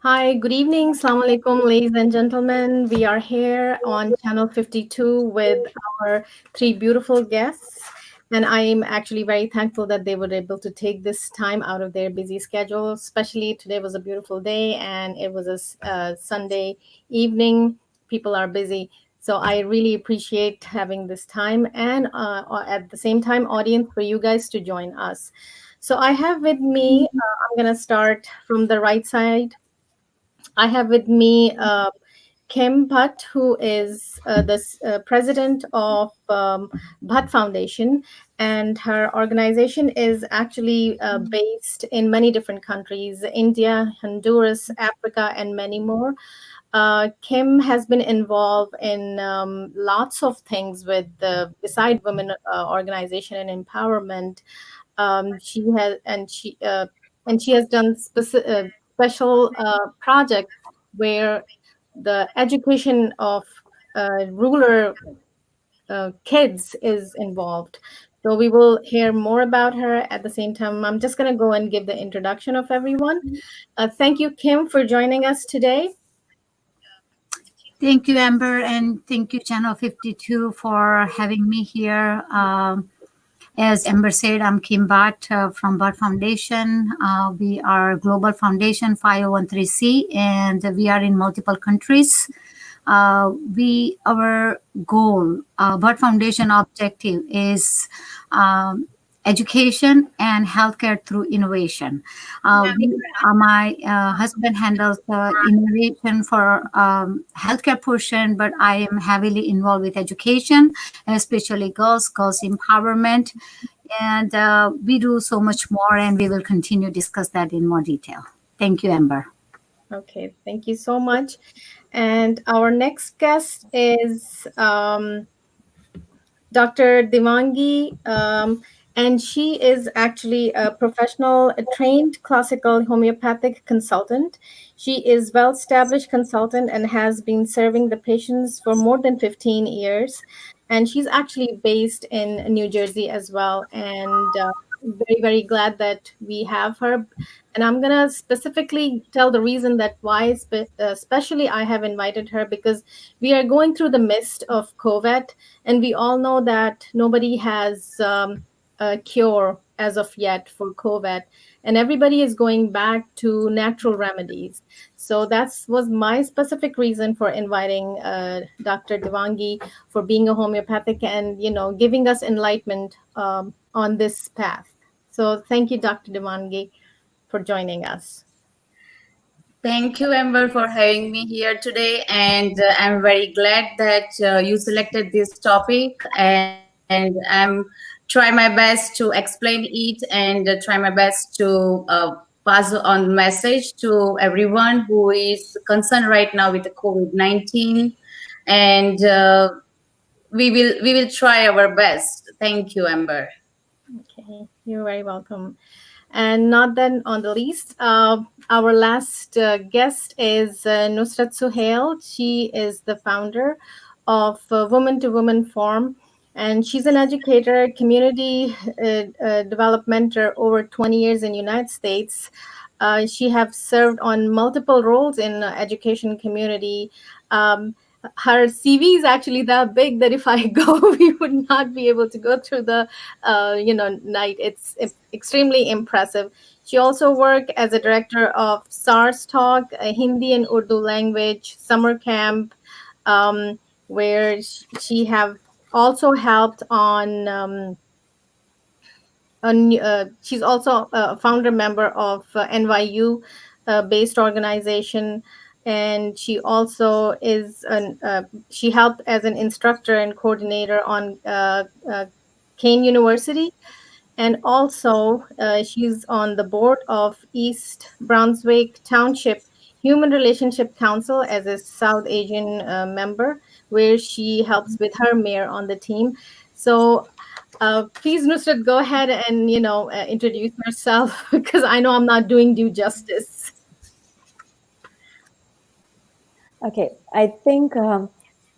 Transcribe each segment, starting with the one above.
Hi, good evening. Assalamu alaikum, ladies and gentlemen. We are here on channel 52 with our three beautiful guests. And I am actually very thankful that they were able to take this time out of their busy schedule. Especially today was a beautiful day and it was a Sunday evening. People are busy. So I really appreciate having this time and at the same time, audience, for you guys to join us. So I have with me, I'm going to start from the right side. I have with me Kim Bhatt, who is the president of Bhatt Foundation, and her organization is actually based in many different countries: India, Honduras, Africa, and many more. Kim has been involved in lots of things with the beside women organization and empowerment. She has and she has done special projects where the education of rural kids is involved. So we will hear more about her at the same time. I'm just going to go and give the introduction of everyone. Thank you, Kim, for joining us today. Thank you, Amber, and thank you, Channel 52, for having me here. As Amber said, I'm Kim Bhatt from Bhatt Foundation. We are a global foundation, 501(c), and we are in multiple countries. Our goal, Bhatt Foundation objective is education and healthcare through innovation. My husband handles the innovation for healthcare portion, but I am heavily involved with education, especially girls empowerment, and we do so much more, and we will continue to discuss that in more detail. Thank you, Amber. Okay, thank you so much. And our next guest is Dr. Devangi, and she is actually a professional, a trained classical homeopathic consultant. She is well-established consultant and has been serving the patients for more than 15 years. And she's actually based in New Jersey as well. And very, very glad that we have her. And I'm going to specifically tell the reason that why, especially I have invited her, because we are going through the mist of COVID, and we all know that nobody has a cure as of yet for COVID, and everybody is going back to natural remedies. So that was my specific reason for inviting Dr. Devangi, for being a homeopathic and giving us enlightenment on this path. So thank you, Dr. Devangi, for joining us. Thank you, Amber, for having me here today. And I'm very glad that you selected this topic. And I'm try my best to explain it and try my best to pass on message to everyone who is concerned right now with the COVID-19. And we will try our best. Thank you, Amber. Okay, you're very welcome. And not then on the least, our last guest is Nusrat Suhail. She is the founder of Woman to Woman Forum, and she's an educator, community developmentor over 20 years in United States. She have served on multiple roles in education community. Her CV is actually that big that if I go, we would not be able to go through the night. It's extremely impressive. She also worked as a director of SARS Talk, a Hindi and Urdu language summer camp, where she have also helped on she's also a founder member of NYU based organization, and she also is she helped as an instructor and coordinator on Kane University, and also she's on the board of East Brunswick Township Human Relationship Council as a South Asian member, where she helps with her mayor on the team. So please, Nusrat, go ahead and introduce yourself because I know I'm not doing due justice. Okay, I think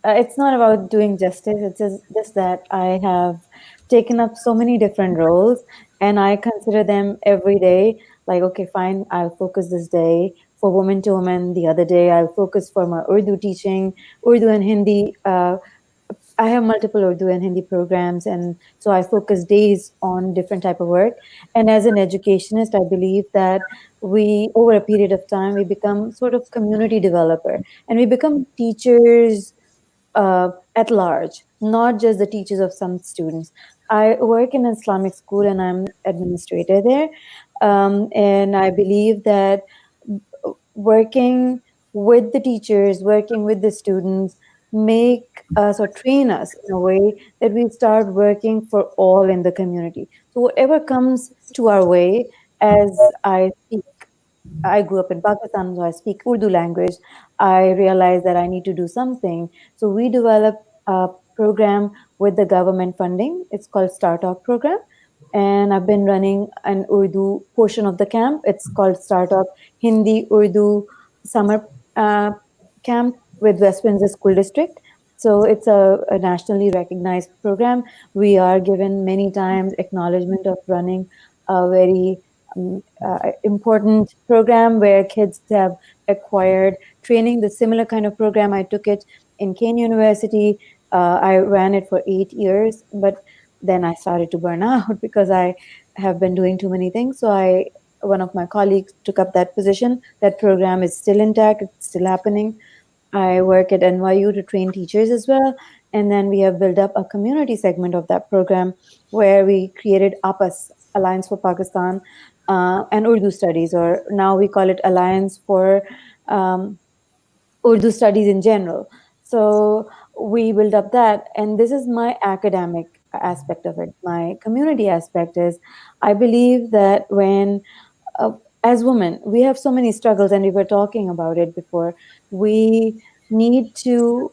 it's not about doing justice. It's just that I have taken up so many different roles, and I consider them every day. Like, okay, fine, I'll focus this day for Women to Women the other day. I'll focus for my Urdu teaching, Urdu and Hindi. I have multiple Urdu and Hindi programs, and so I focus days on different type of work. And as an educationist, I believe that we, over a period of time, we become sort of community developer, and we become teachers at large, not just the teachers of some students. I work in an Islamic school, and I'm administrator there, and I believe that working with the teachers, working with the students, make us or train us in a way that we start working for all in the community. So whatever comes to our way, as I grew up in Pakistan, so I speak Urdu language. I realized that I need to do something. So we developed a program with the government funding. It's called Startup Program. And I've been running an Urdu portion of the camp. It's called Startup Hindi Urdu Summer Camp with West Windsor School District. So it's a nationally recognized program. We are given many times acknowledgement of running a very important program where kids have acquired training. The similar kind of program, I took it in Kane University. I ran it for 8 years, but then I started to burn out because I have been doing too many things. So one of my colleagues took up that position. That program is still intact. It's still happening. I work at NYU to train teachers as well. And then we have built up a community segment of that program where we created APAS, Alliance for Pakistan, and Urdu Studies, or now we call it Alliance for Urdu Studies in general. So we build up that, and this is my academic aspect of it. My community aspect is, I believe that when, as women, we have so many struggles, and we were talking about it before. We need to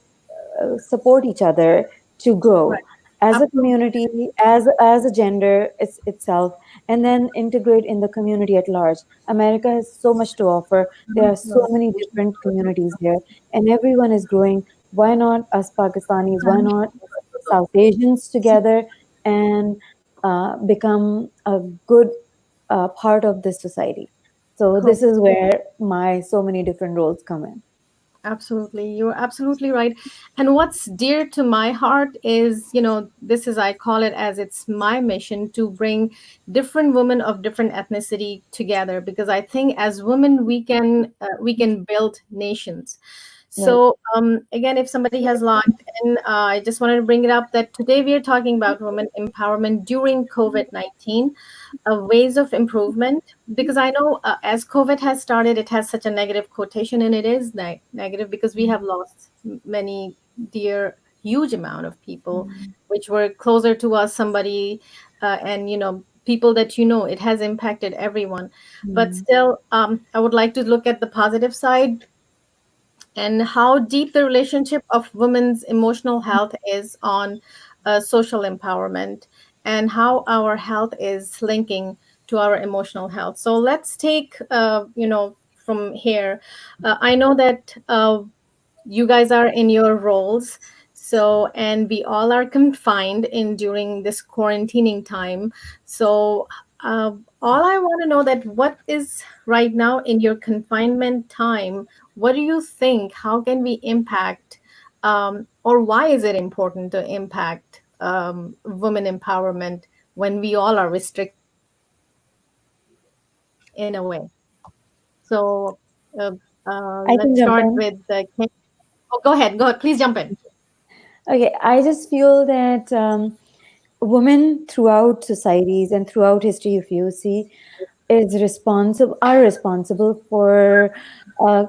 support each other to grow. Right. As a community, as a gender itself, and then integrate in the community at large. America has so much to offer. There are so many different communities here, and everyone is growing. Why not us Pakistanis? Why not South Asians together and become a good part of this society? So this is where my so many different roles come in. Absolutely. You're absolutely right. And what's dear to my heart is, this is, I call it as it's my mission to bring different women of different ethnicity together, because I think as women, we can build nations. So again, if somebody has logged in, I just wanted to bring it up that today we are talking about women empowerment during COVID-19, ways of improvement. Because I know as COVID has started, it has such a negative quotation, and it is negative because we have lost many dear, huge amount of people, which were closer to us, somebody, and people that it has impacted everyone. But still, I would like to look at the positive side and how deep the relationship of women's emotional health is on social empowerment, and how our health is linking to our emotional health. So let's take from here. I know that you guys are in your roles, so, and we all are confined in during this quarantining time. So all I want to know that what is right now in your confinement time, what do you think, how can we impact, or why is it important to impact women empowerment when we all are restricted in a way? So uh, I can let's jump start in. with oh, go ahead, please jump in. Okay, I just feel that women throughout societies and throughout history, if you see, are responsible for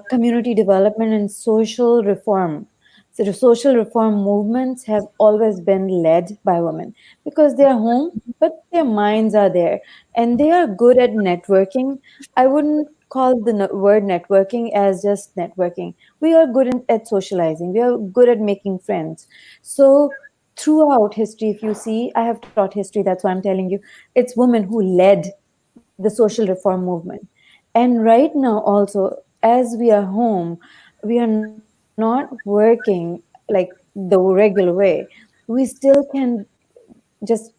community development and social reform. So the social reform movements have always been led by women because they are home, but their minds are there, and they are good at networking. I wouldn't call the word networking as just networking. We are good at socializing. We are good at making friends. So throughout history, if you see, I have taught history, that's why I'm telling you, it's women who led the social reform movement. And right now, also, as we are home, we are not working like the regular way. We still can just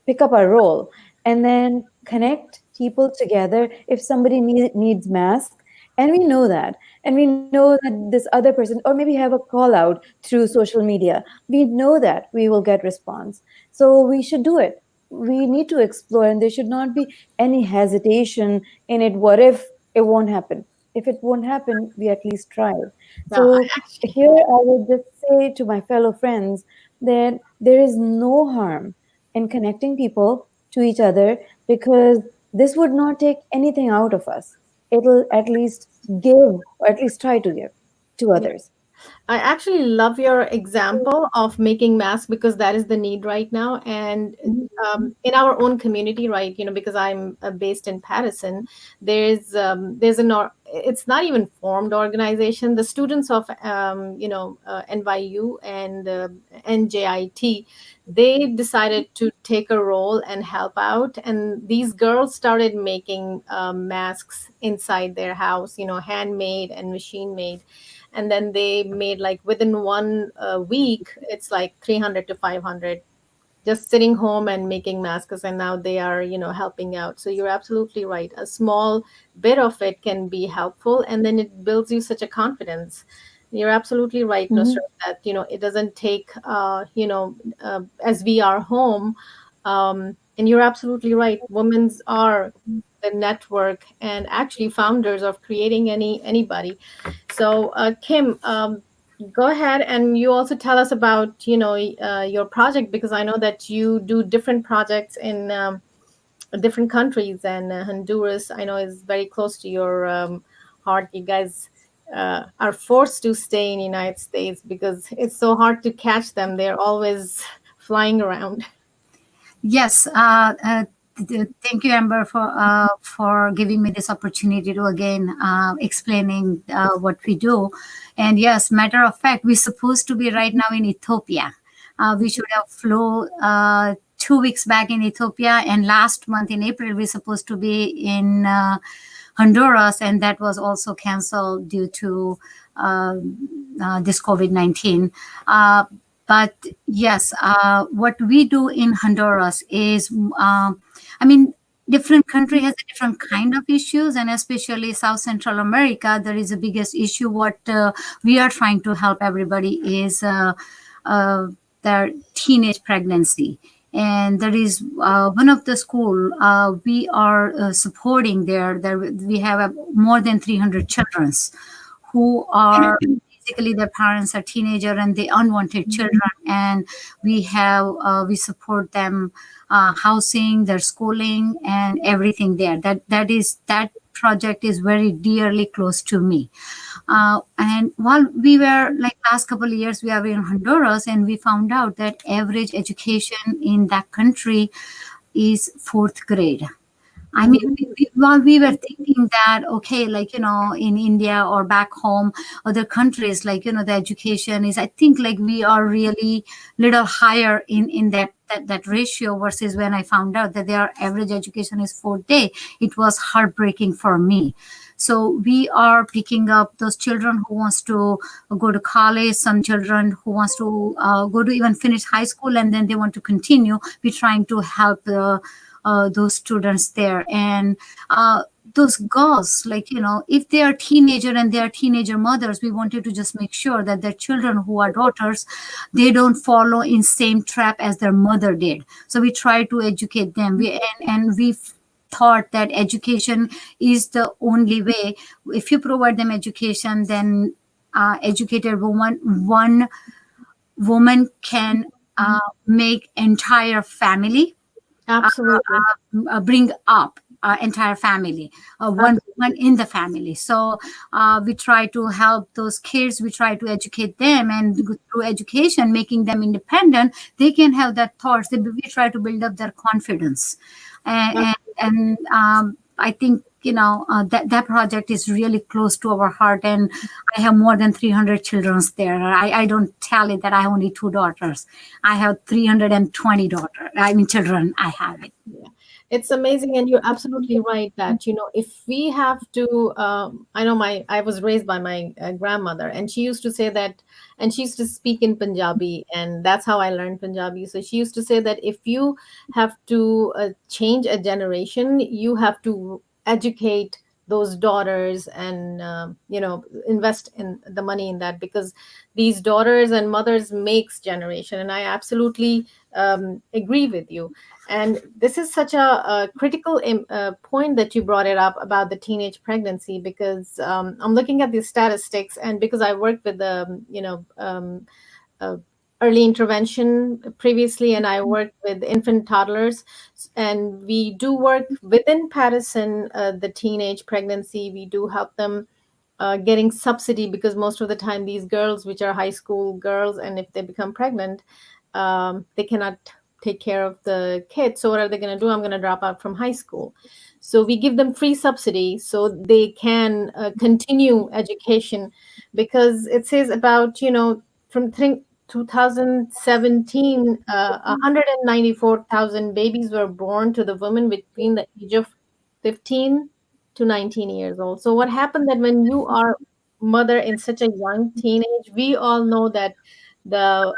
pick up our role and then connect people together. If somebody needs mask, And we know that. And we know that this other person, or maybe have a call out through social media, we know that we will get response. So we should do it. We need to explore, and there should not be any hesitation in it. What if it won't happen? If it won't happen, we at least tried. Yeah, I So actually, here I would just say to my fellow friends that there is no harm in connecting people to each other, because this would not take anything out of us. It'll at least give, or at least try to give to yeah. others. I actually love your example of making masks because that is the need right now. And Mhm. in our own community, right, because I'm based in Patterson, there's it's not even formed organization. The students of NYU and NJIT, they decided to take a role and help out. And these girls started making masks inside their house, handmade and machine made, and then they made like within 1 week it's like 300 to 500 just sitting home and making masks, and now they are helping out. So you're absolutely right, a small bit of it can be helpful, and then it builds you such a confidence. You're absolutely right, Mhm. Nusrat, that it doesn't take as we are home. And you're absolutely right, women's are the network and actually founders of creating anybody. So, Kim, go ahead, and you also tell us about your project, because I know that you do different projects in different countries, and Honduras I know is very close to your heart. You guys are forced to stay in the United States because it's so hard to catch them. They're always flying around. Yes, thank you, Amber, for giving me this opportunity to again explaining what we do. And yes, matter of fact, we're supposed to be right now in Ethiopia. We should have flew 2 weeks back in Ethiopia, and last month in April we're supposed to be in Honduras, and that was also canceled due to this COVID-19. But yes, what we do in Honduras is, I mean, different country has a different kind of issues, and especially South Central America, there is the biggest issue. What we are trying to help everybody is uh, their teenage pregnancy. And there is one of the school we are supporting there. We have more than 300 children who are basically their parents are teenager and they unwanted children, and we support them housing, their schooling, and everything there. That project is very dearly close to me. And while we were like last couple of years we are in Honduras, and we found out that average education in that country is fourth grade. I mean, while we were thinking that, okay, like, in India or back home, other countries, like, the education is, I think, like, we are really little higher in that ratio, versus when I found out that their average education is 4th day, it was heartbreaking for me. So we are picking up those children who wants to go to college, some children who wants to go to even finish high school, and then they want to continue. We're trying to help those students there. And those girls, like, if they are teenager and they are teenager mothers, we wanted to just make sure that their children who are daughters, they don't follow in same trap as their mother did. So we try to educate them. We thought that education is the only way. If you provide them education, then educated one woman can make entire family, Absolutely. bring up entire family, one in the family. So we try to help those kids, we try to educate them, and through education, making them independent, they can have that thoughts. We try to build up their confidence. And I think, that project is really close to our heart. And I have more than 300 children there. I don't tell it that I have only 2 daughters. I have 320 daughters. I mean, children. I have it. Yeah. It's amazing, and you're absolutely right that if we have to, I know I was raised by my grandmother, and she used to say that, and she used to speak in Punjabi, and that's how I learned Punjabi. So she used to say that if you have to change a generation, you have to educate those daughters and invest in the money in that, because these daughters and mothers makes generation. And I absolutely agree with you. And this is such a critical point that you brought it up about the teenage pregnancy, because I'm looking at these statistics, and because I worked with the uh, early intervention previously, and I worked with infant toddlers, and we do work within Patterson, the teenage pregnancy. We do help them getting subsidy, because most of the time these girls, which are high school girls, and if they become pregnant, they cannot take care of the kids. So what are they going to do? I'm going to drop out from high school. So we give them free subsidy so they can continue education, because it says about, from 2017, 194,000 babies were born to the women between the age of 15 to 19 years old. So what happened that when you are mother in such a young teenage, we all know that the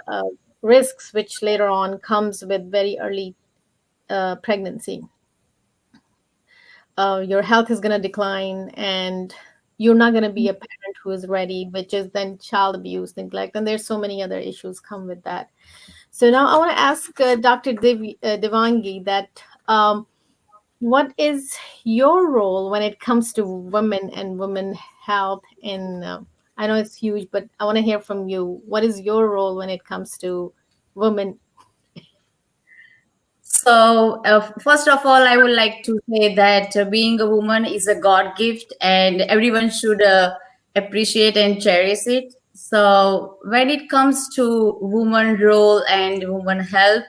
risks which later on comes with very early pregnancy, your health is going to decline, and you're not going to be a parent who is ready, which is then child abuse, neglect, and there's so many other issues come with that. So now I want to ask Dr. Devangi that what is your role when it comes to women and women health in I know it's huge, but I want to hear from you. What is your role when it comes to women? So, first of all, I would like to say that being a woman is a God gift, and everyone should appreciate and cherish it. So, when it comes to woman role and woman health,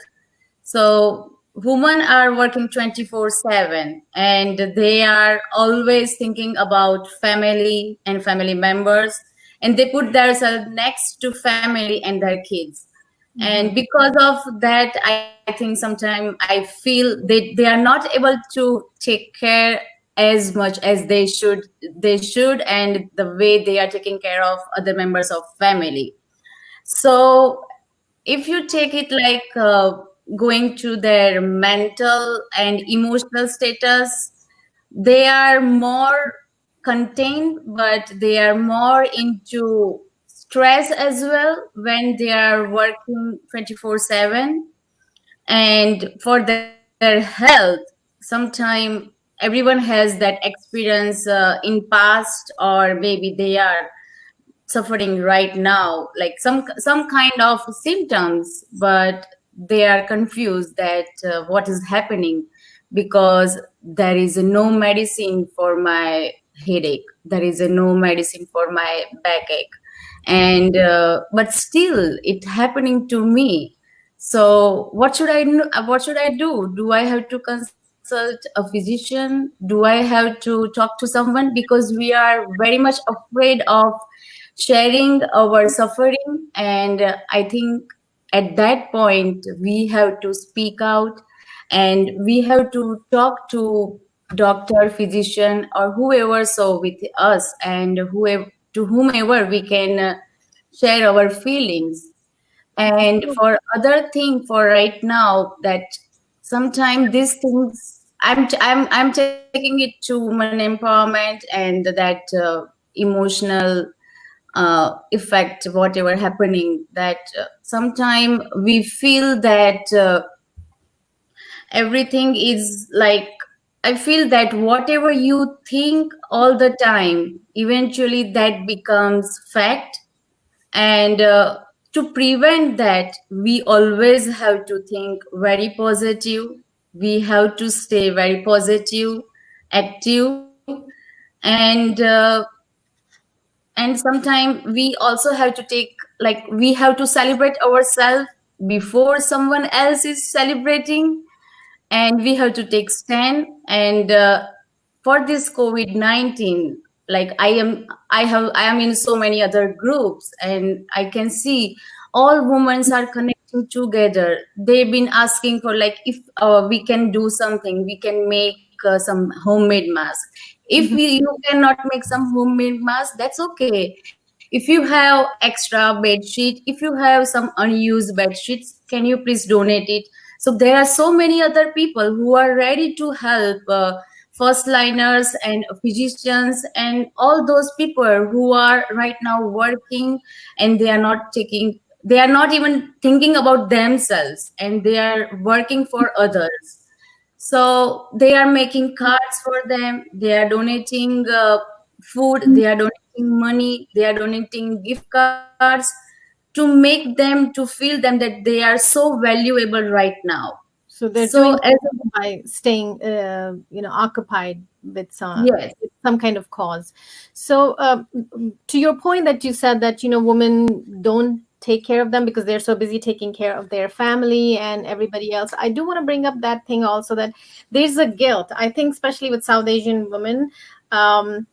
so women are working 24/7, and they are always thinking about family and family members, and they put themselves next to family and their kids. And because of that, I think sometimes I feel they are not able to take care as much as they should, and the way they are taking care of other members of family. So if you take it like going to their mental and emotional status, they are more contained, but they are more into stress as well when they are working 24/7. And for their health, sometime everyone has that experience in past, or maybe they are suffering right now, like some kind of symptoms, but they are confused that what is happening, because there is no medicine for my headache, there is no medicine for my backache, and but still it happening to me. So what should I do? Do I have to consult a physician? Do I have to talk to someone? Because we are very much afraid of sharing our suffering. And I think at that point we have to speak out, and we have to talk to doctor, physician, or whoever so with us, and whomever we can share our feelings. And for other thing, for right now, that sometimes these things I'm taking it to women empowerment and that emotional effect, whatever happening, that sometimes we feel that everything is like, I feel that whatever you think all the time, eventually that becomes fact. And to prevent that, we always have to think very positive. We have to stay very positive, active, and sometimes we also have to take, like, we have to celebrate ourselves before someone else is celebrating, and we have to take stand. And for this COVID-19, like I am in so many other groups, and I can see all women are connecting together. They've been asking for, like, if we can do something, we can make some homemade mask. If you cannot make some homemade mask, that's okay. If you have extra bed sheet, if you have some unused bed sheets, can you please donate it? So there are so many other people who are ready to help first liners and physicians and all those people who are right now working, and they are not even thinking about themselves, and they are working for others. So they are making cards for them, they are donating food, they are donating money, they are donating gift cards to make them to feel them that they are so valuable right now. So they're So doing as it by staying, occupied with yes, some kind of cause. So, to your point that you said that women don't take care of them because they're so busy taking care of their family and everybody else. I do want to bring up that thing also, that there's a guilt. I think, especially with South Asian women,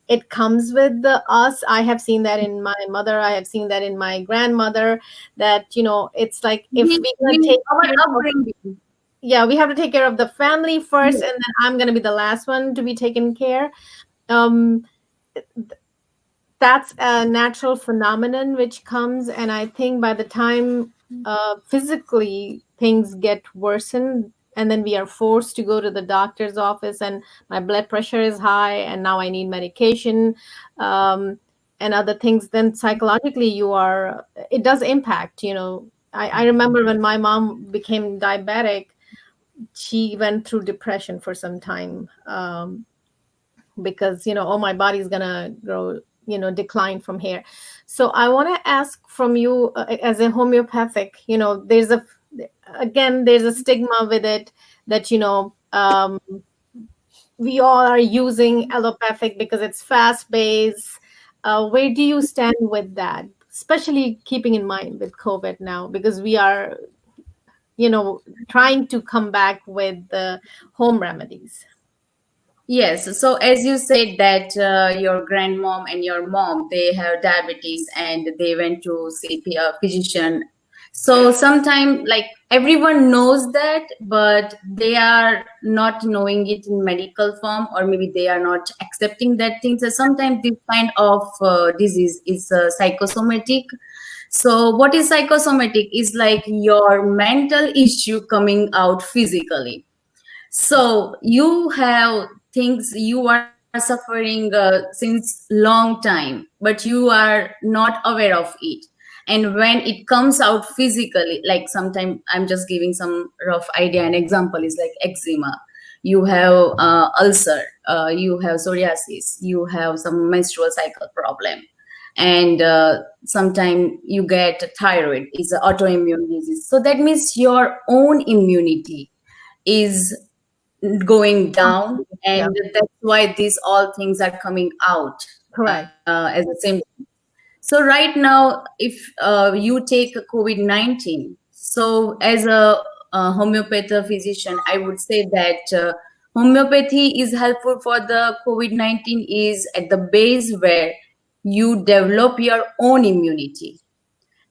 it comes with us. I have seen that in my mother. I have seen that in my grandmother. That it's like, if we, we're gonna take our care of, upbringing. yeah, we have to take care of the family first, Yes. and then I'm going to be the last one to be taken care. um that's a natural phenomenon which comes, and I think by the time physically things get worsened, and then we are forced to go to the doctor's office, and my blood pressure is high and now I need medication, and other things, then psychologically it does impact. I remember when my mom became diabetic, she went through depression for some time, because oh, my body's gonna grow, decline from here. So I want to ask from you, as a homeopathic, there's a stigma with it, that we all are using allopathic because it's fast paced. Where do you stand with that, especially keeping in mind with COVID now, because we are trying to come back with the home remedies? Yes, so as you said that your grandmom and your mom, they have diabetes and they went to see a physician. So sometimes like everyone knows that, but they are not knowing it in medical form, or maybe they are not accepting that thing. So sometimes this kind of disease is psychosomatic. So what is psychosomatic is like your mental issue coming out physically. So you have things you are suffering since long time, but you are not aware of it. And when it comes out physically, like sometimes I'm just giving some rough idea. An example is like eczema. You have ulcer, you have psoriasis, you have some menstrual cycle problem, and sometimes you get thyroid is an autoimmune disease. So that means your own immunity is going down, Yeah, and that's why these all things are coming out correct. as the same. So right now, if you take COVID-19, so as a homeopathic physician, I would say that homeopathy is helpful for the COVID-19 is at the base where you develop your own immunity.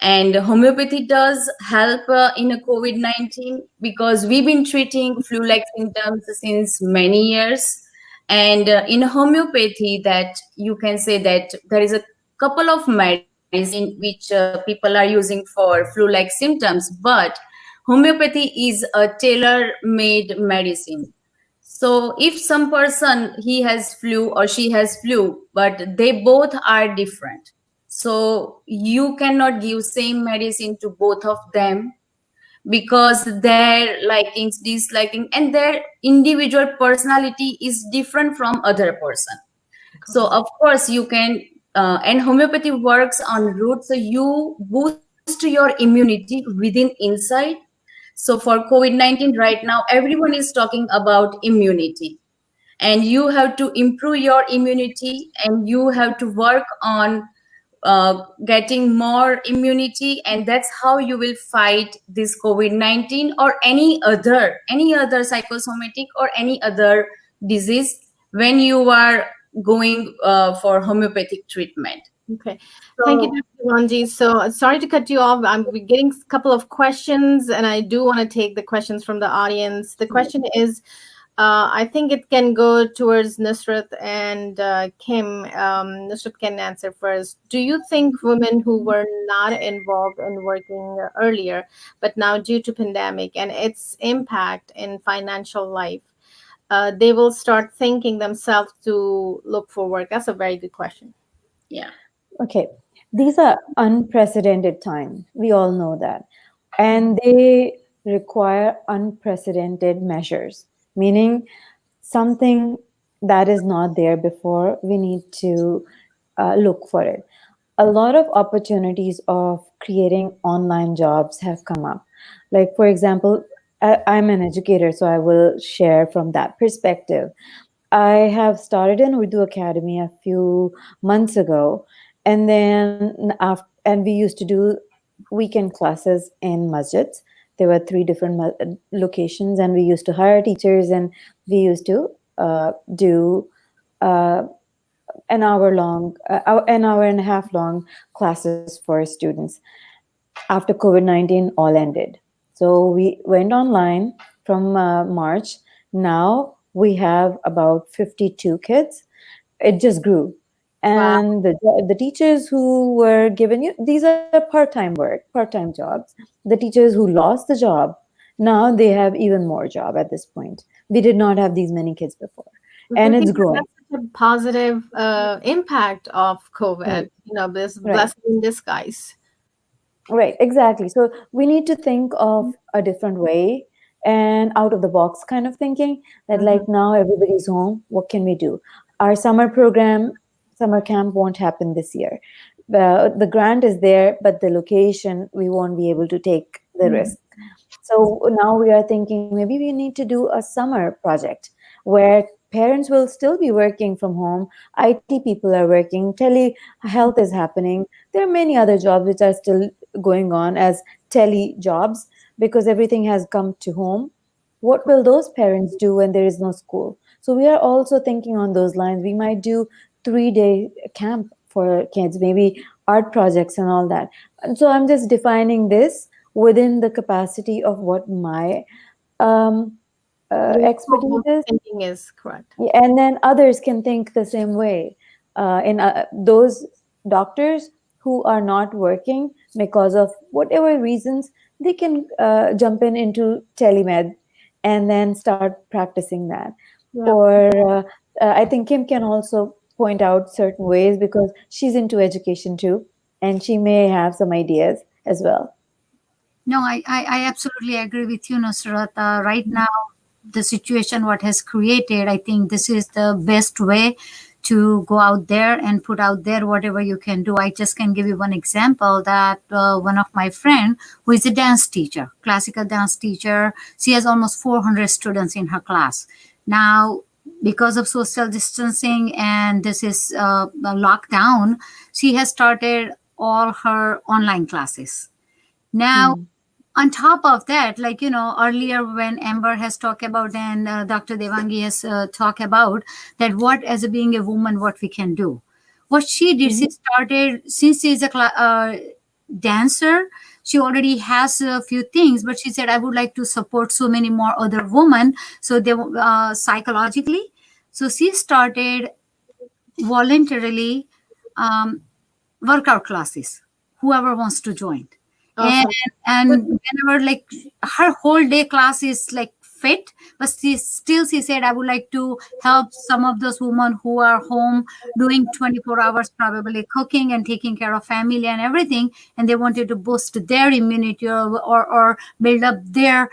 And homeopathy does help in a COVID-19 because we've been treating flu-like symptoms since many years. And in homeopathy, that you can say that there is a couple of medicine which people are using for flu-like symptoms, but homeopathy is a tailor-made medicine. So if some person he has flu or she has flu, but they both are different, so you cannot give same medicine to both of them because their likings, disliking, and their individual personality is different from other person. So of course you can, and homeopathy works on root, so you boost your immunity within inside. So for COVID-19 right now, everyone is talking about immunity, and you have to improve your immunity, and you have to work on getting more immunity, and that's how you will fight this COVID-19 or any other psychosomatic or any other disease when you are going for homeopathic treatment. Okay. Thank you, So Dr. Ranji. So sorry to cut you off. I'm getting a couple of questions, and I do want to take the questions from the audience. The question is, I think it can go towards Nusrat and Kim. Nusrat can answer first. Do you think women who were not involved in working earlier, but now due to pandemic and its impact in financial life, they will start thinking themselves to look for work? That's a very good question. Yeah. Okay, these are unprecedented times. We all know that. And they require unprecedented measures, meaning something that is not there before. We need to look for it. A lot of opportunities of creating online jobs have come up. Like, for example, I'm an educator, so I will share from that perspective. I have started an Urdu academy a few months ago, and then and we used to do weekend classes in masjids. There were three different locations, and we used to hire teachers, and we used to do uh, an hour and a half long classes for students. After COVID-19 all ended, so we went online from March. Now we have about 52 kids. It just grew. Wow. And the teachers who were given you, these are part-time work, part-time jobs. The teachers who lost the job, now they have even more job at this point. We did not have these many kids before, and But it's think growing. that's such a positive impact of COVID, Right, this right. blessing in disguise. Right, exactly. So we need to think of a different way and out of the box kind of thinking that, Mhm. like, now everybody's home, what can we do? Our summer program, summer camp won't happen this year. The grant is there, but the location, we won't be able to take the risk. So now we are thinking maybe we need to do a summer project where parents will still be working from home, IT people are working, telehealth is happening. There are many other jobs which are still going on as tele jobs because everything has come to home. What will those parents do when there is no school? So we are also thinking on those lines. We might do 3-day camp for kids, maybe art projects and all that. And so I'm just defining this within the capacity of what my um, Your expertise is. thinking is correct. Yeah, and then others can think the same way. In those doctors who are not working because of whatever reasons, they can jump into telemed and then start practicing that. Yep. Or I think Kim can also point out certain ways because she's into education too, and she may have some ideas as well. No, I absolutely agree with you, Nusrat. Right now, the situation what has created, I think this is the best way to go out there and put out there whatever you can do. I just can give you one example that one of my friend who is a dance teacher, classical dance teacher, she has almost 400 students in her class. Now, because of social distancing and this is a lockdown, she has started all her online classes. Now, Hmm. on top of that, like earlier when Amber has talked about and Dr. Devangi has talked about that what as a being a woman what we can do, what she did, Mhm. she started since she's a dancer. She already has a few things, but she said I would like to support so many more other women, so they psychologically, so she started voluntarily um, workout classes, whoever wants to join. and Awesome. But and whenever like her whole day class is like fit, but she said I would like to help some of those women who are home doing 24 hours probably cooking and taking care of family and everything, and they wanted to boost their immunity or build up their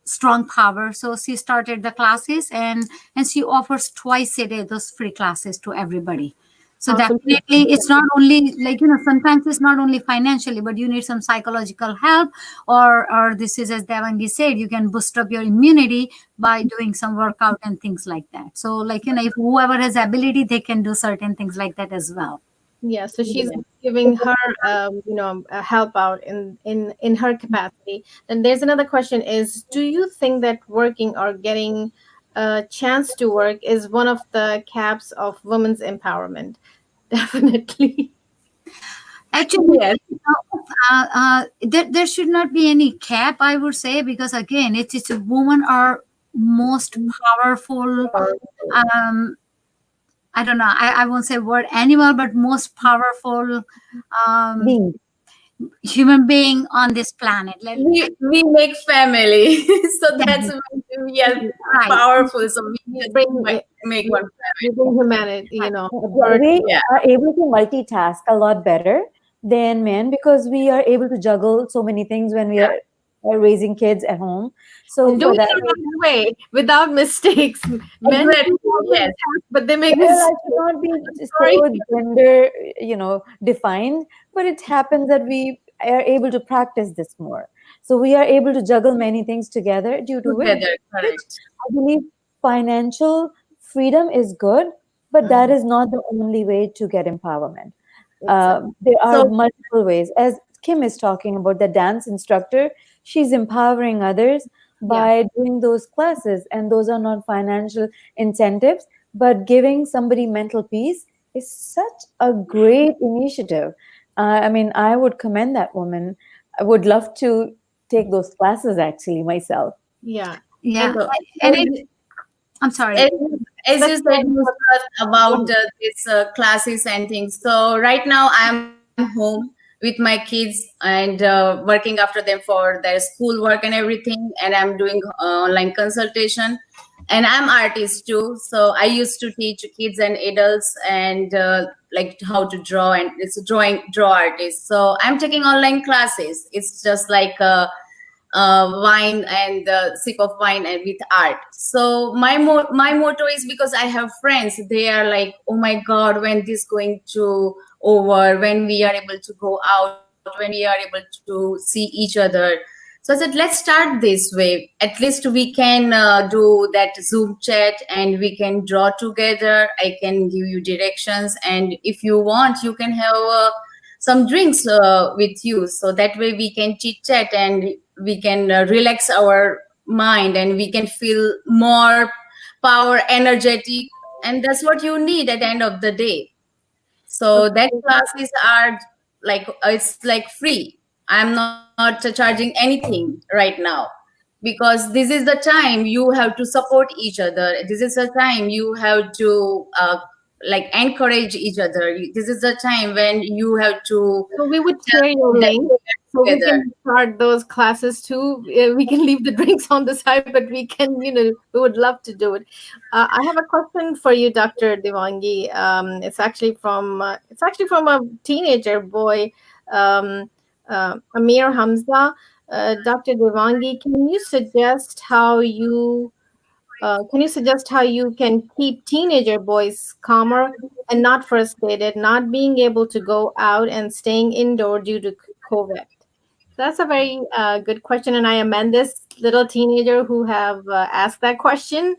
strong power. So she started the classes, and she offers twice a day those free classes to everybody. So awesome. definitely, it's not only like sometimes it's not only financially, but you need some psychological help, or this is as Devangi said, you can boost up your immunity by doing some workout and things like that. So like if whoever has ability, they can do certain things like that as well. Yeah, so she's giving her, a help out in her capacity. And there's another question: is do you think that working or getting a chance to work is one of the caps of women's empowerment? Definitely. Actually, Yes. there should not be any cap, I would say, because again, it's a women are most powerful. Um, I don't know. I won't say word animal, but most powerful um, Being. human being on this planet. We make family. So Yeah, that's very we are Right. powerful, so we just Bring, make one. we bring humanity, We are able to multitask a lot better than men because we are able to juggle so many things when we are raising kids at home. So and do for it that, the right way without mistakes. Men Exactly, do all the yes. tasks, but they make well, I mistakes. should not be Sorry. so gender, defined, but it happens that we are able to practice this more. So we are able to juggle many things together, due to which Together, correct. I believe financial freedom is good, but that is not the only way to get empowerment. There are So multiple ways. As Kim is talking about the dance instructor, she's empowering others by doing those classes, and those are not financial incentives, but giving somebody mental peace is such a great initiative. I mean, I would commend that woman. I would love to take those classes actually myself. Yeah. Yeah. So, And I'm sorry. as you said, Nusrat, about these classes and things. So right now I'm home with my kids and working after them for their school work and everything, and I'm doing online consultation. And I'm artist too, so I used to teach kids and adults and like how to draw, and it's a draw artist. So I'm taking online classes. It's just like wine and sip of wine and with art. So my motto is, because I have friends, they are like, oh my god, when this going to over, when we are able to go out, when we are able to see each other. So I said, let's start this way. At least we can do that Zoom chat and we can draw together. I can give you directions, and if you want, you can have some drinks with you, so that way we can chit chat and we can relax our mind, and we can feel more power, energetic, and that's what you need at the end of the day. So that classes are like, it's like free. I'm not charging anything right now, because this is the time you have to support each other. This is the time you have to like encourage each other. This is the time when you have to So we would share your link so we can start those classes too. We can leave the drinks on the side, but we can, we would love to do it. I have a question for you, Dr. Devangi. It's actually from a teenager boy, Amir Hamza. Dr. Devangi, can you suggest how you can keep teenager boys calmer and not frustrated, not being able to go out and staying indoor due to COVID? That's a very good question, and I amend this little teenager who have asked that question.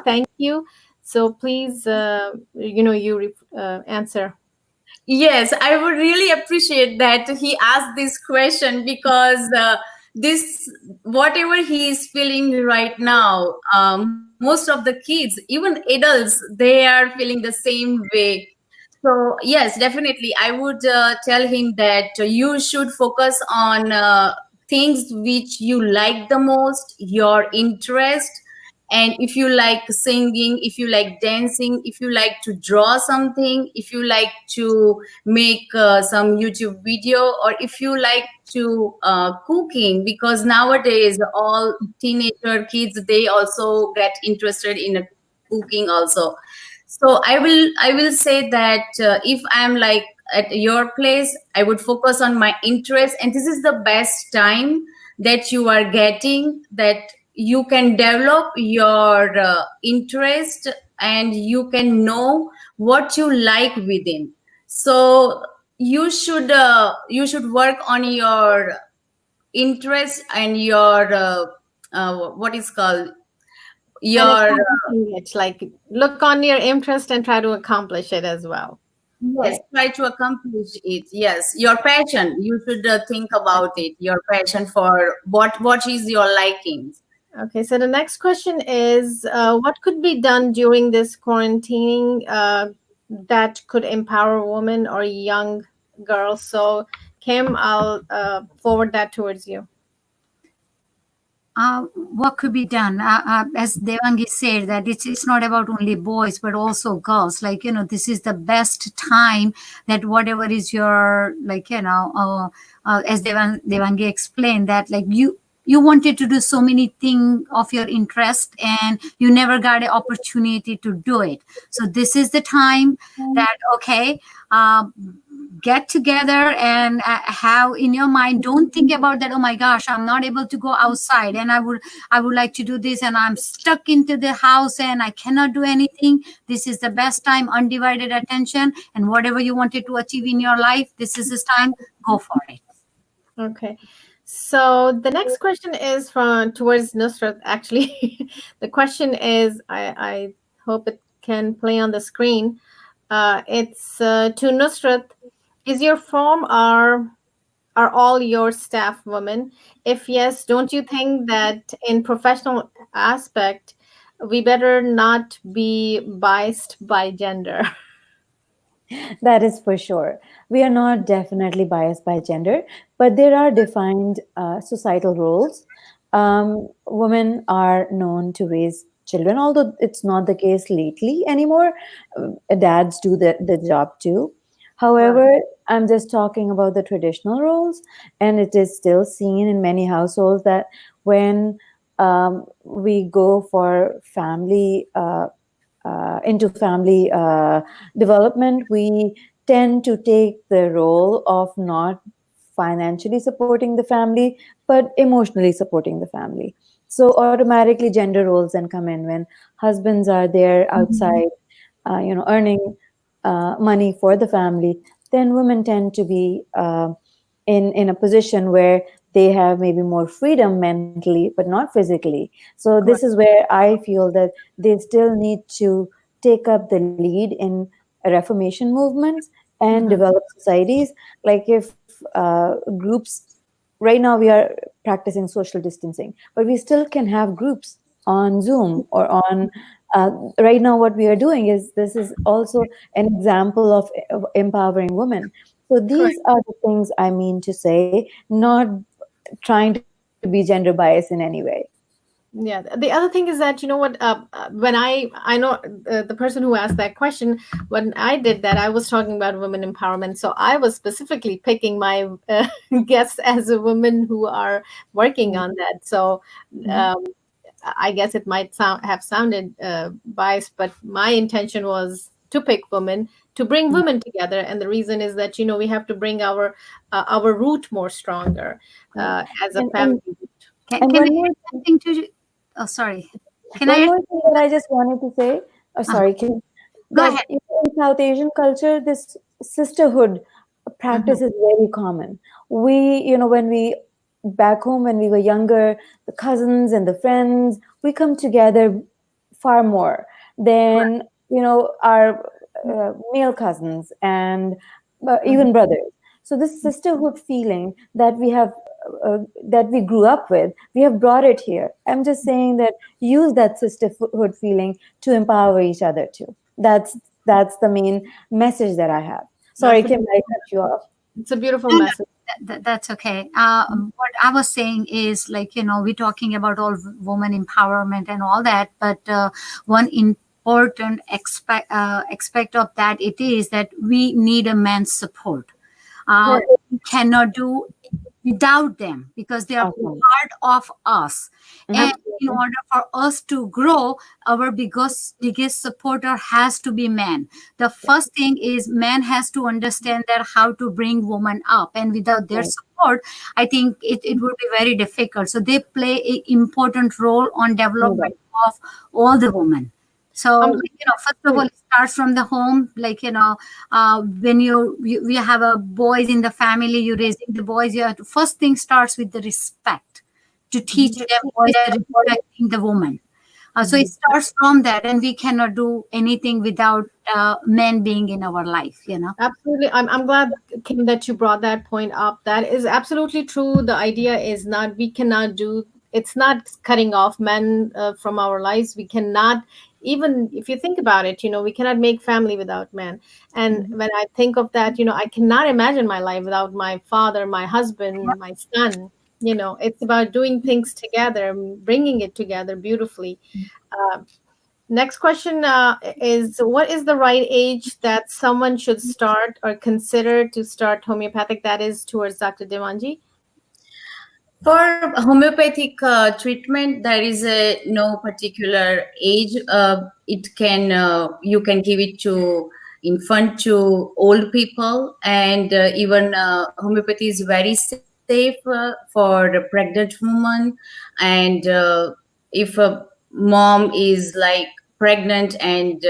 Thank you. So please, answer. Yes, I would really appreciate that he asked this question, because this, whatever he is feeling right now, most of the kids, even adults, they are feeling the same way. So yes, definitely, I would tell him that you should focus on things which you like the most, your interest. And if you like singing, if you like dancing, if you like to draw something, if you like to make some YouTube video, or if you like to cooking, because nowadays all teenager kids, they also get interested in cooking also. So I will say that if I'm like at your place, I would focus on my interest, and this is the best time that you are getting, that you can develop your interest, and you can know what you like within. So you should work on your interest and your what is called your It's like look on your interest and try to accomplish it as well. yes, try to accomplish it. Yes, your passion, you should think about it, your passion for what is your likings. Okay, so the next question is, what could be done during this quarantining that could empower women or young girls? So, Kim, I'll forward that towards you. What could be done? As Devangi said, that it's not about only boys, but also girls. Like, this is the best time that whatever is your, like, as Devangi explained, that like you wanted to do so many things of your interest and you never got an opportunity to do it. So this is the time that, okay, get together and have in your mind, don't think about that, oh my gosh, I'm not able to go outside and I would like to do this and I'm stuck into the house and I cannot do anything. This is the best time, undivided attention, and whatever you wanted to achieve in your life, this is this time, go for it. Okay. So the next question is from towards Nusrat. Actually, the question is, I hope it can play on the screen. It's to Nusrat. Is your firm are all your staff women? If yes, don't you think that in professional aspect we better not be biased by gender? That is for sure. We are not definitely biased by gender, but there are defined societal roles. Women are known to raise children, although it's not the case lately anymore. Dads do the job too. However, I'm just talking about the traditional roles, and it is still seen in many households that when we go for family into family development, we tend to take the role of not financially supporting the family, but emotionally supporting the family. So automatically gender roles then come in when husbands are there outside, earning money for the family. Then women tend to be in a position where they have maybe more freedom mentally but not physically. So this is where I feel that they still need to take up the lead in reformation movements and develop societies. Like if groups, right now we are practicing social distancing, but we still can have groups on Zoom or on right now what we are doing is, this is also an example of empowering women. So Correct. these are the things I mean to say, not trying to be gender biased in any way. Yeah, the other thing is that, you know what, when I know the person who asked that question, when I did that, I was talking about women empowerment, so I was specifically picking my guests as a women who are working on that. So um, I guess it might have sounded biased, but my intention was to pick women, to bring women together, and the reason is that, you know, we have to bring our root more stronger as a And, family. Can one I more add something to? Oh, sorry. Can I One add? more thing that I just wanted to say, Uh, sorry, Go that ahead. in South Asian culture, this sisterhood practice is very common. When we back home when we were younger, the cousins and the friends, we come together far more Correct. than our male cousins and Mhm. even brothers. So this sisterhood feeling that we grew up with, we have brought it here. I'm just saying that use that sisterhood feeling to empower each other too. That's the main message that I have. Sorry, That's a Kim, I cut you off. it's a beautiful No, no, message. that's okay. What I was saying is, like, we're talking about all woman empowerment and all that, but one important aspect of that it is that we need a man's support. Correct. We cannot do without them because they are Awesome. part of us. And in Absolutely. order for us to grow, our biggest supporter has to be man. The first thing is man has to understand that how to bring woman up, and without their Right. support, I think it would be very difficult. So they play an important role on No development doubt. of all the women. So, Um, like, first of all, it starts from the home. Like, when you have a boys in the family, you're raising the boys. You have to, first thing starts with the respect, to teach them boys respecting the woman. So it starts from that, and we cannot do anything without men being in our life. Absolutely. I'm glad, Kim, that you brought that point up. That is absolutely true. The idea is not, we cannot do, it's not cutting off men from our lives. We cannot, even if you think about it, you know, we cannot make family without men. And when I think of that, you know, I cannot imagine my life without my father, my husband, my son. You know, it's about doing things together, bringing it together beautifully. Uh, Next question is, what is the right age that someone should start or consider to start homeopathic? That is towards Dr. Devanji. For homeopathic treatment, there is a no particular age. It can you can give it to infant to old people, and even homeopathy is very safe for the pregnant woman. And if a mom is like pregnant and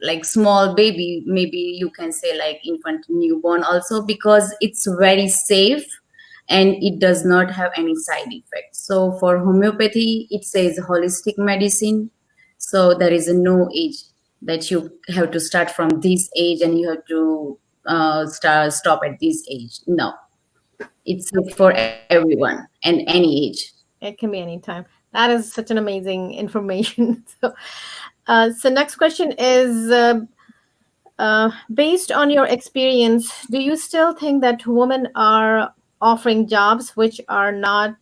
like small baby, maybe you can say like infant newborn also, because it's very safe and it does not have any side effects. So for homeopathy, it says holistic medicine. So there is no age that you have to start from this age and you have to stop at this age. No, it's for everyone and any age. It can be anytime. That is such an amazing information. So next question is, based on your experience, do you still think that women are offering jobs which are not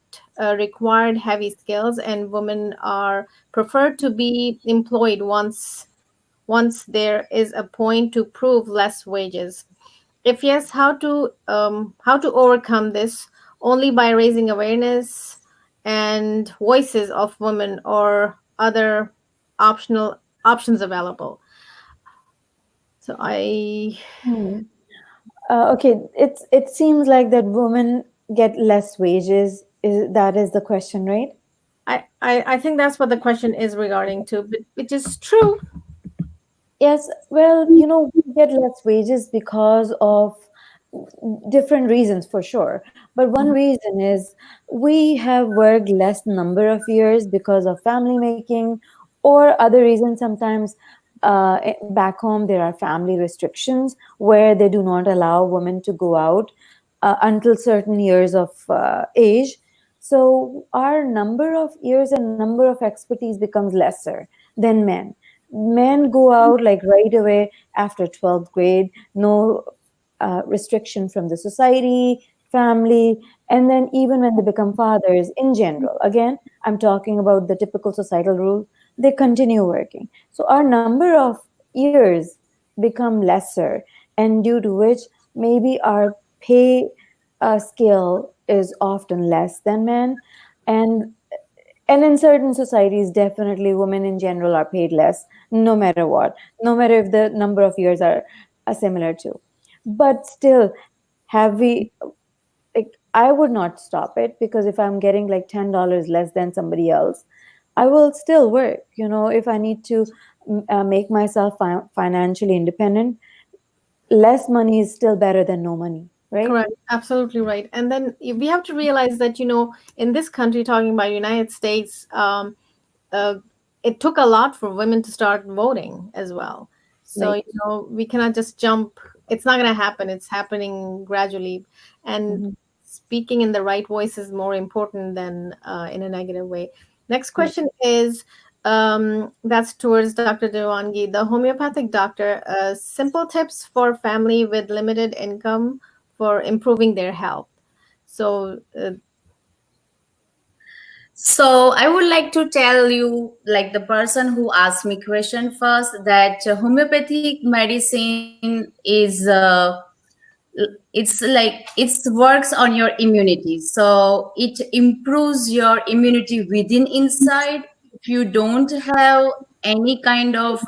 required heavy skills, and women are preferred to be employed once there is a point to prove less wages? If yes, how to overcome this? Only by raising awareness and voices of women, or other optional options available? So I Hmm. Okay, it seems like that women get less wages. That is the question, right? I think that's what the question is regarding to, but which is true. Yes, well, we get less wages because of different reasons for sure. But one Mhm. reason is we have worked less number of years because of family making or other reasons. Sometimes back home there are family restrictions where they do not allow women to go out until certain years of age. So our number of years and number of expertise becomes lesser than men. Men go out like right away after 12th grade, no restriction from the society, family, and then even when they become fathers in general. Again, I'm talking about the typical societal rule, they continue working. So our number of years become lesser, and due to which maybe our pay scale is often less than men. And and in certain societies, definitely women in general are paid less, no matter what, no matter if the number of years are similar to. But still, have we, like, I would not stop it, because if I'm getting like $10 less than somebody else, I will still work. If I need to make myself financially independent, less money is still better than no money, right? Correct, absolutely right. And then we have to realize that, in this country, talking about United States, uh, it took a lot for women to start voting as well. So, Right. we cannot just jump. It's not going to happen. It's happening gradually. And Mhm. speaking in the right voice is more important than in a negative way. Next Right. question is, that's towards Dr. Dewangi, the homeopathic doctor. Simple tips for family with limited income for improving their health. So, So I would like to tell you, like the person who asked me question first, that homeopathic medicine is it's like it works on your immunity. So it improves your immunity within inside. If you don't have any kind of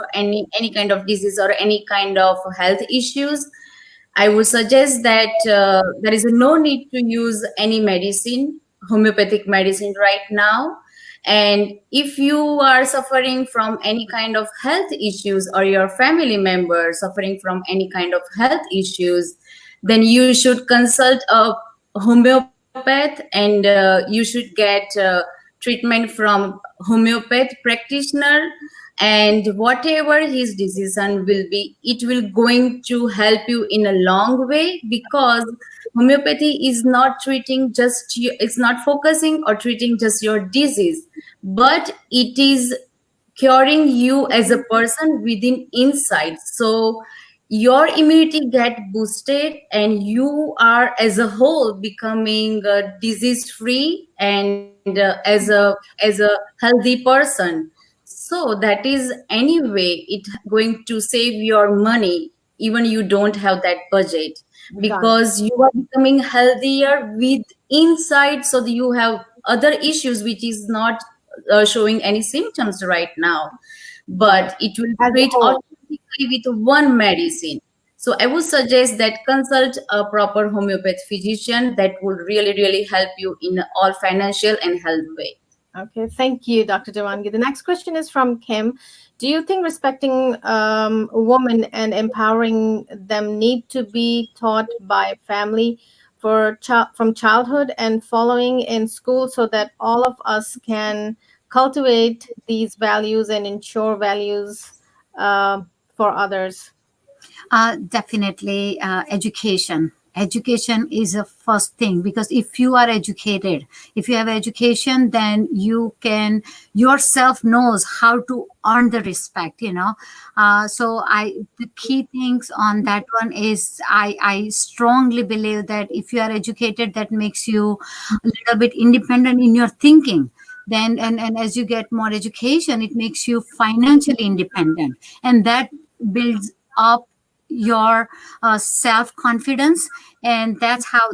disease or any kind of health issues, I would suggest that there is no need to use any medicine, homeopathic medicine right now. And if you are suffering from any kind of health issues, or your family member suffering from any kind of health issues, then you should consult a homeopath, and you should get treatment from homeopath practitioner. And whatever his decision will be, it will going to help you in a long way, because homeopathy is not treating just you, it's not focusing or treating just your disease, but it is curing you as a person within inside. So your immunity get boosted, and you are as a whole becoming disease free, and as a healthy person. So that is anyway it going to save your money, even you don't have that budget. because you are becoming healthier with inside, so that you have other issues which is not showing any symptoms right now, but it will As a treat whole. automatically with one medicine. So I would suggest that consult a proper homeopathy physician. That would really, really help you in all financial and health way. Okay, thank you, Dr. Devangi. The next question is from Kim. Do you think respecting women and empowering them need to be taught by family from childhood and following in school so that all of us can cultivate these values and ensure values uh, for others? Definitely education. Education is a first thing, because if you are educated, if you have education, then you can yourself knows how to earn the respect, so the key things on that one is I strongly believe that if you are educated, that makes you a little bit independent in your thinking. Then and as you get more education, it makes you financially independent, and that builds up your self confidence. And that's how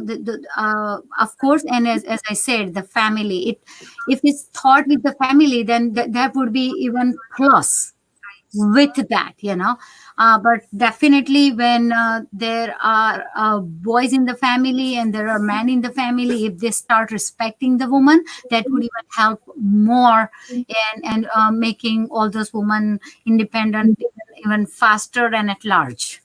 of course, and as I said, the family, if it's taught with the family, then that would be even plus with that, but definitely when there are boys in the family and there are men in the family, if they start respecting the woman, that would even help more and making all those women independent even faster and at large.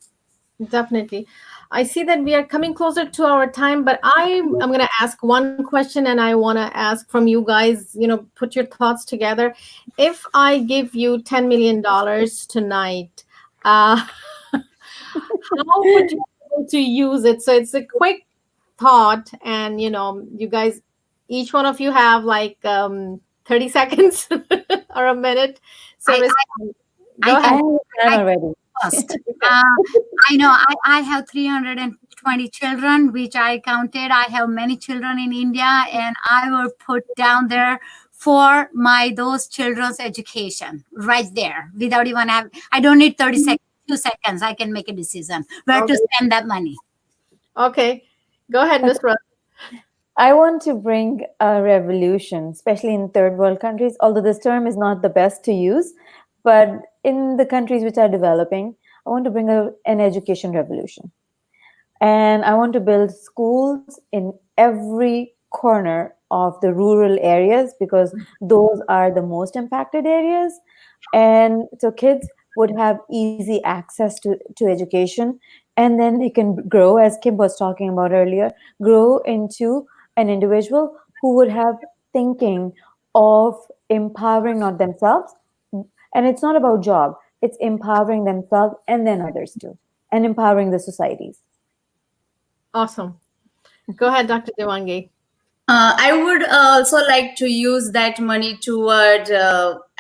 Definitely. I see that we are coming closer to our time, but I'm going to ask one question, and I want to ask from you guys, put your thoughts together. If I give you $10 million tonight, how would you be able to use it? So it's a quick thought, and you guys, each one of you have like 30 seconds or a minute. So I- respond. Go I ahead. I have a plan already. first. I know I have 320 children, which I counted. I have many children in India, and I will put down there for those children's education right there without even have. I don't need 30 seconds, 2 seconds. I can make a decision where to spend that money. Okay. Go ahead, Ms. Rose. I want to bring a revolution, especially in third world countries, although this term is not the best to use. But in the countries which are developing, I want to bring an education revolution. And I want to build schools in every corner of the rural areas, because those are the most impacted areas. And so kids would have easy access to education, and then they can grow, as Kim was talking about earlier, grow into an individual who would have thinking of empowering not themselves. And it's not about job, it's empowering themselves and then others too, and empowering the societies. Awesome. Go ahead, Dr. Devangi. I would also like to use that money toward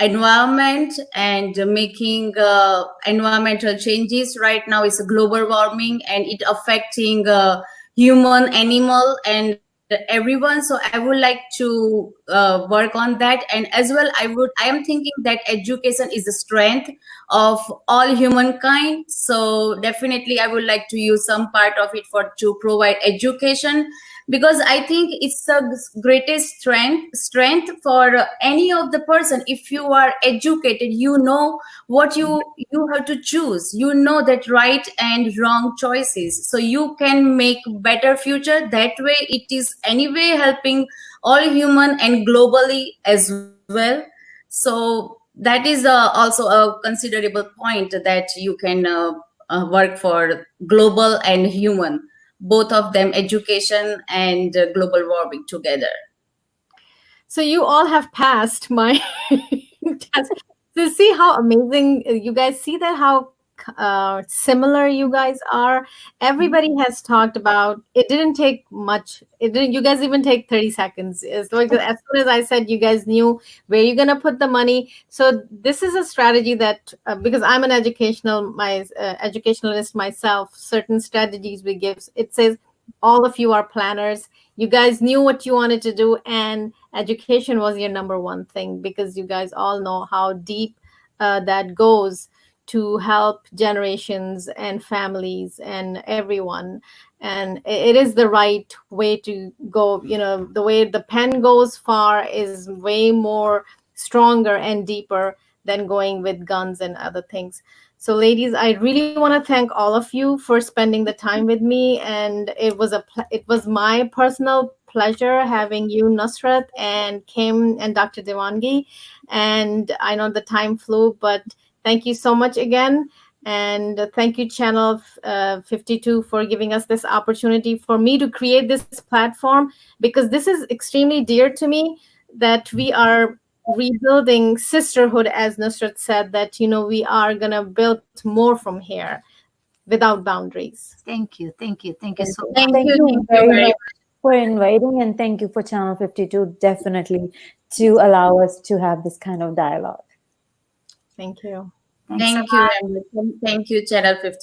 environment and making environmental changes. Right now, it's a global warming and it affecting human, animal, and everyone. So I would like to work on that, and as well, I am thinking that education is the strength of all humankind. So definitely, I would like to use some part of it to provide education, because I think it's the greatest strength for any of the person. If you are educated, you know what you have to choose, you know that right and wrong choices, so you can make better future. That way it is anyway helping all human and globally as well. So that is also a considerable point, that you can work for global and human, both of them, education and global warming together. So you all have passed my test. So see how amazing you guys see that how similar you guys are. Everybody has talked about. It didn't take much. It didn't. You guys even take 30 seconds. It's like as soon as I said, you guys knew where you're gonna put the money. So this is a strategy that because I'm an educationalist myself, certain strategies we give. It says all of you are planners. You guys knew what you wanted to do, and education was your number one thing, because you guys all know how deep that goes to help generations and families and everyone. And it is the right way to go. The way the pen goes far is way more stronger and deeper than going with guns and other things. So ladies, I really want to thank all of you for spending the time with me, and it was my personal pleasure having you, Nusrat, and Kim, and Dr. Devangi. And I know the time flew, but thank you so much again. And thank you, Channel 52, for giving us this opportunity for me to create this platform, because this is extremely dear to me, that we are rebuilding sisterhood, as Nusrat said, that we are going to build more from here without boundaries. Thank you. Thank you. Thank you so much. Thank Thank you. you Thank you very very much for inviting, and thank you for Channel 52 definitely to allow us to have this kind of dialogue. Thank you. Thanks. Thank you, Amber. Thank you, Channel 50.